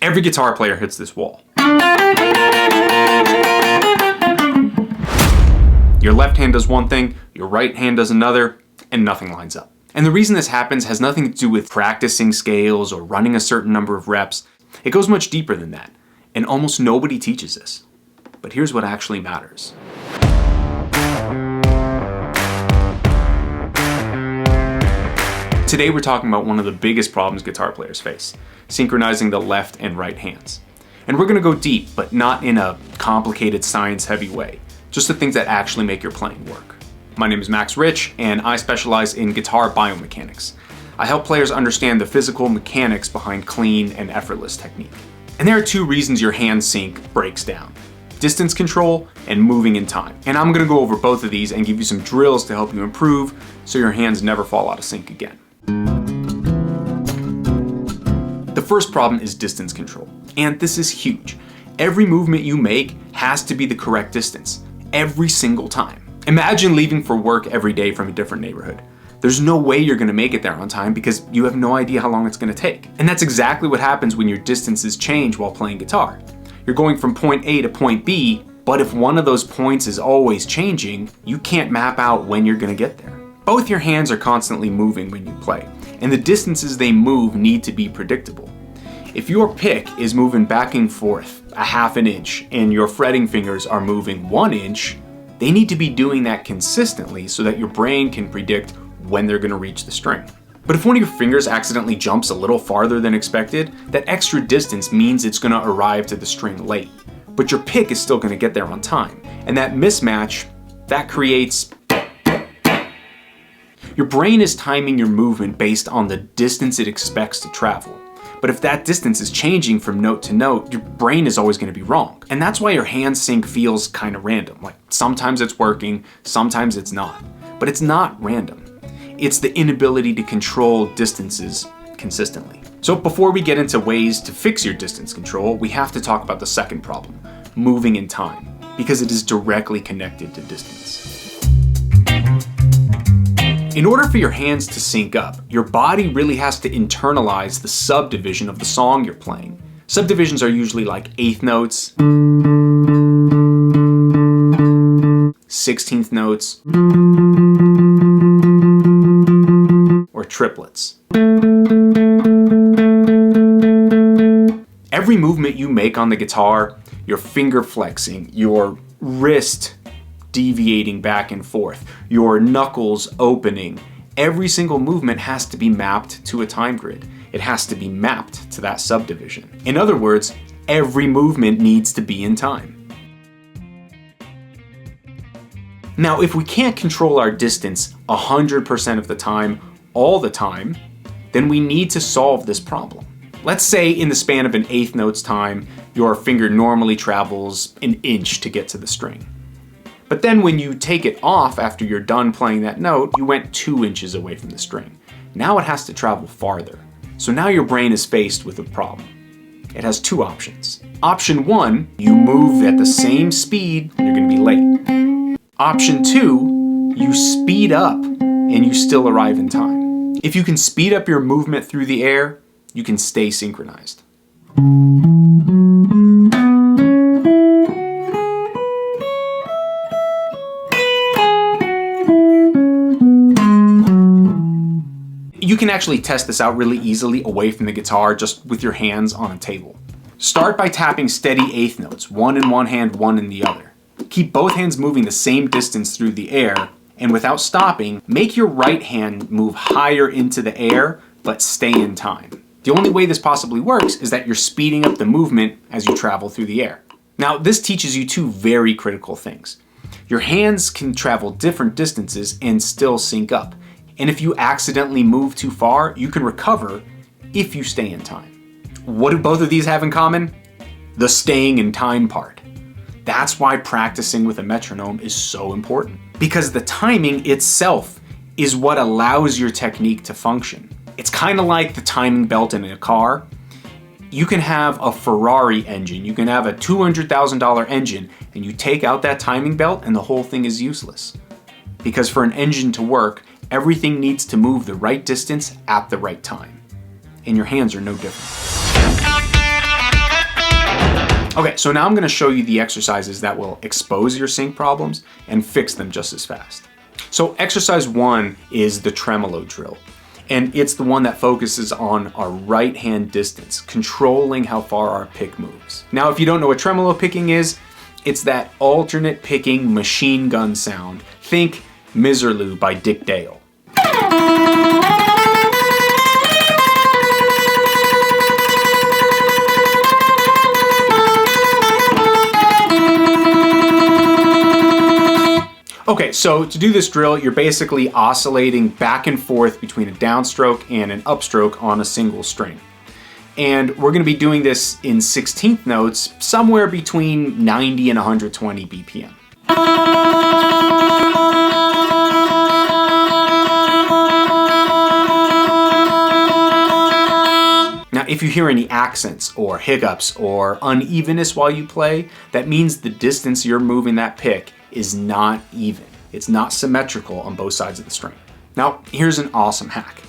Every guitar player hits this wall. Your left hand does one thing, your right hand does another, and nothing lines up. And the reason this happens has nothing to do with practicing scales or running a certain number of reps. It goes much deeper than that, and almost nobody teaches this. But here's what actually matters. Today we're talking about one of the biggest problems guitar players face, synchronizing the left and right hands. And we're gonna go deep, but not in a complicated science-heavy way, just the things that actually make your playing work. My name is Max Rich, and I specialize in guitar biomechanics. I help players understand the physical mechanics behind clean and effortless technique. And there are two reasons your hand sync breaks down: distance control and moving in time. And I'm gonna go over both of these and give you some drills to help you improve so your hands never fall out of sync again. The first problem is distance control, and this is huge. Every movement you make has to be the correct distance, every single time. Imagine leaving for work every day from a different neighborhood. There's no way you're gonna make it there on time because you have no idea how long it's gonna take. And that's exactly what happens when your distances change while playing guitar. You're going from point A to point B, but if one of those points is always changing, you can't map out when you're gonna get there. Both your hands are constantly moving when you play, and the distances they move need to be predictable. If your pick is moving back and forth a half an inch and your fretting fingers are moving 1 inch, they need to be doing that consistently so that your brain can predict when they're gonna reach the string. But if one of your fingers accidentally jumps a little farther than expected, that extra distance means it's gonna arrive to the string late. But your pick is still gonna get there on time. And that mismatch, that creates... Your brain is timing your movement based on the distance it expects to travel. But if that distance is changing from note to note, your brain is always gonna be wrong. And that's why your hand sync feels kind of random. Like sometimes it's working, sometimes it's not. But it's not random. It's the inability to control distances consistently. So before we get into ways to fix your distance control, we have to talk about the second problem, moving in time, because it is directly connected to distance. In order for your hands to sync up, your body really has to internalize the subdivision of the song you're playing. Subdivisions are usually like eighth notes, 16th notes, or triplets. Every movement you make on the guitar, your finger flexing, your wrist deviating back and forth, your knuckles opening, every single movement has to be mapped to a time grid. It has to be mapped to that subdivision. In other words, every movement needs to be in time. Now, if we can't control our distance 100% of the time, all the time, then we need to solve this problem. Let's say in the span of an eighth note's time, your finger normally travels an inch to get to the string. But then when you take it off after you're done playing that note, you went 2 inches away from the string. Now it has to travel farther. So now your brain is faced with a problem. It has two options. Option 1, you move at the same speed, you're gonna be late. Option 2, you speed up and you still arrive in time. If you can speed up your movement through the air, you can stay synchronized. You can actually test this out really easily away from the guitar, just with your hands on a table. Start by tapping steady eighth notes, one in one hand, one in the other. Keep both hands moving the same distance through the air, and without stopping, make your right hand move higher into the air, but stay in time. The only way this possibly works is that you're speeding up the movement as you travel through the air. Now, this teaches you two very critical things. Your hands can travel different distances and still sync up. And if you accidentally move too far, you can recover if you stay in time. What do both of these have in common? The staying in time part. That's why practicing with a metronome is so important. Because the timing itself is what allows your technique to function. It's kind of like the timing belt in a car. You can have a Ferrari engine, you can have a $200,000 engine, and you take out that timing belt and the whole thing is useless. Because for an engine to work, everything needs to move the right distance at the right time. And your hands are no different. Okay, so now I'm gonna show you the exercises that will expose your sync problems and fix them just as fast. So exercise 1 is the tremolo drill. And it's the one that focuses on our right hand distance, controlling how far our pick moves. Now, if you don't know what tremolo picking is, it's that alternate picking machine gun sound. Think Miserlou by Dick Dale. Okay, so to do this drill, you're basically oscillating back and forth between a downstroke and an upstroke on a single string. And we're gonna be doing this in 16th notes, somewhere between 90 and 120 BPM. Now, if you hear any accents or hiccups or unevenness while you play, that means the distance you're moving that pick is not even. It's not symmetrical on both sides of the string. Now, here's an awesome hack.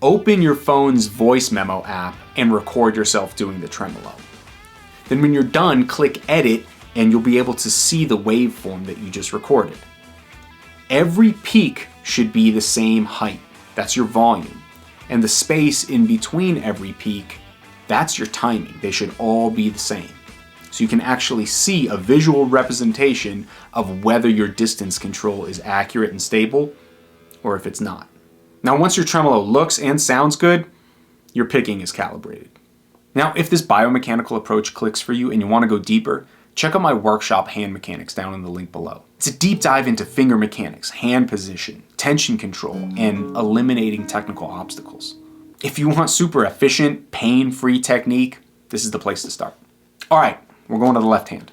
Open your phone's voice memo app and record yourself doing the tremolo. Then when you're done, click edit and you'll be able to see the waveform that you just recorded. Every peak should be the same height. That's your volume. And the space in between every peak, that's your timing. They should all be the same. So you can actually see a visual representation of whether your distance control is accurate and stable or if it's not. Now, once your tremolo looks and sounds good, your picking is calibrated. Now, if this biomechanical approach clicks for you and you want to go deeper, check out my workshop, Hand Mechanics, down in the link below. It's a deep dive into finger mechanics, hand position, tension control, and eliminating technical obstacles. If you want super efficient, pain-free technique, this is the place to start. All right. We're going to the left hand.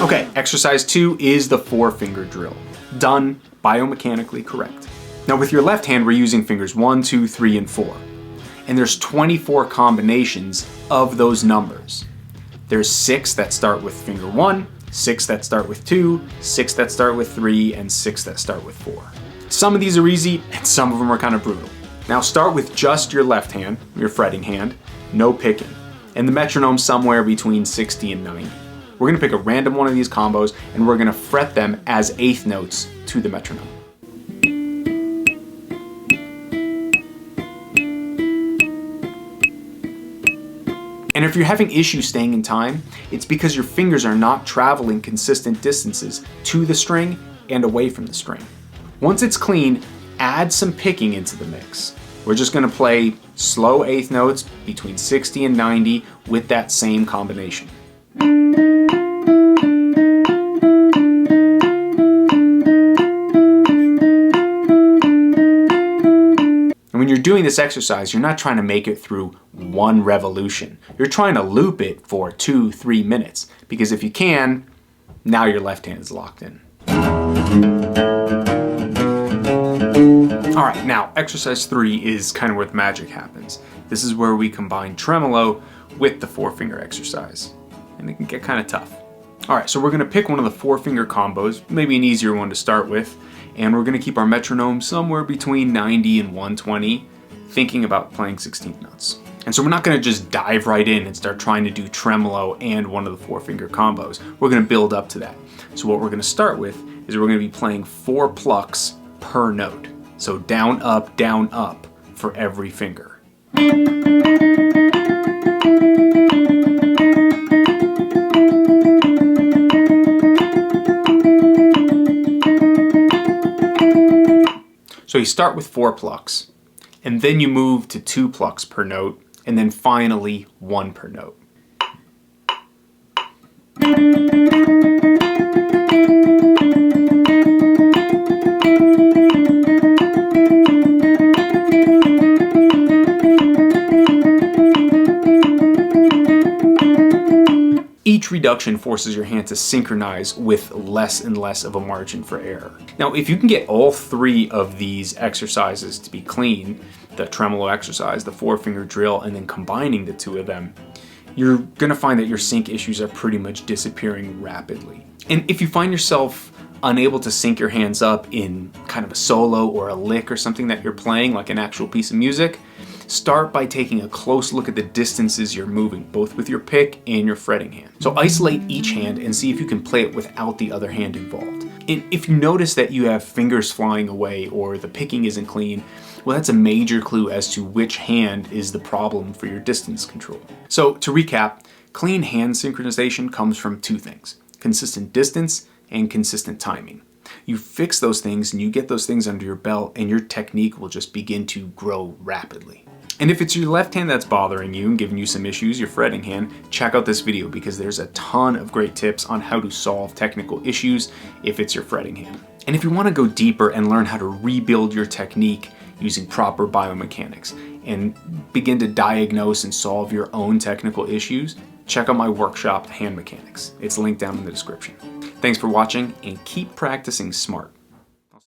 Okay, exercise 2 is the 4-finger drill. Done biomechanically correct. Now with your left hand, we're using fingers 1, 2, 3, and 4. And there's 24 combinations of those numbers. There's 6 that start with finger 1, 6 that start with 2, 6 that start with 3, and 6 that start with 4. Some of these are easy, and some of them are kind of brutal. Now start with just your left hand, your fretting hand, no picking. And the metronome somewhere between 60 and 90. We're gonna pick a random one of these combos and we're gonna fret them as 8th notes to the metronome. And if you're having issues staying in time, it's because your fingers are not traveling consistent distances to the string and away from the string. Once it's clean, add some picking into the mix. We're just gonna play slow 8th notes between 60 and 90 with that same combination. And when you're doing this exercise, you're not trying to make it through one revolution. You're trying to loop it for 2-3 minutes, because if you can, now your left hand is locked in. All right, now exercise 3 is kind of where the magic happens. This is where we combine tremolo with the 4-finger exercise, and it can get kind of tough. All right, so we're gonna pick one of the 4-finger combos, maybe an easier one to start with, and we're gonna keep our metronome somewhere between 90 and 120, thinking about playing 16th notes. And so we're not gonna just dive right in and start trying to do tremolo and one of the 4-finger combos. We're gonna build up to that. So what we're gonna start with is we're gonna be playing 4 plucks per note. So down, up for every finger. So you start with 4 plucks, and then you move to 2 plucks per note, and then finally 1 per note. Each reduction forces your hand to synchronize with less and less of a margin for error. Now, if you can get all 3 of these exercises to be clean, the tremolo exercise, the 4-finger drill, and then combining the 2 of them, you're gonna find that your sync issues are pretty much disappearing rapidly. And if you find yourself unable to sync your hands up in kind of a solo or a lick or something that you're playing, like an actual piece of music, Start by taking a close look at the distances you're moving, both with your pick and your fretting hand. So isolate each hand and see if you can play it without the other hand involved. And if you notice that you have fingers flying away or the picking isn't clean, well, that's a major clue as to which hand is the problem for your distance control. So to recap, clean hand synchronization comes from two things: consistent distance and consistent timing. You fix those things and you get those things under your belt, and your technique will just begin to grow rapidly. And if it's your left hand that's bothering you and giving you some issues, your fretting hand, check out this video because there's a ton of great tips on how to solve technical issues if it's your fretting hand. And if you want to go deeper and learn how to rebuild your technique using proper biomechanics and begin to diagnose and solve your own technical issues, check out my workshop, Hand Mechanics. It's linked down in the description. Thanks for watching, and keep practicing smart.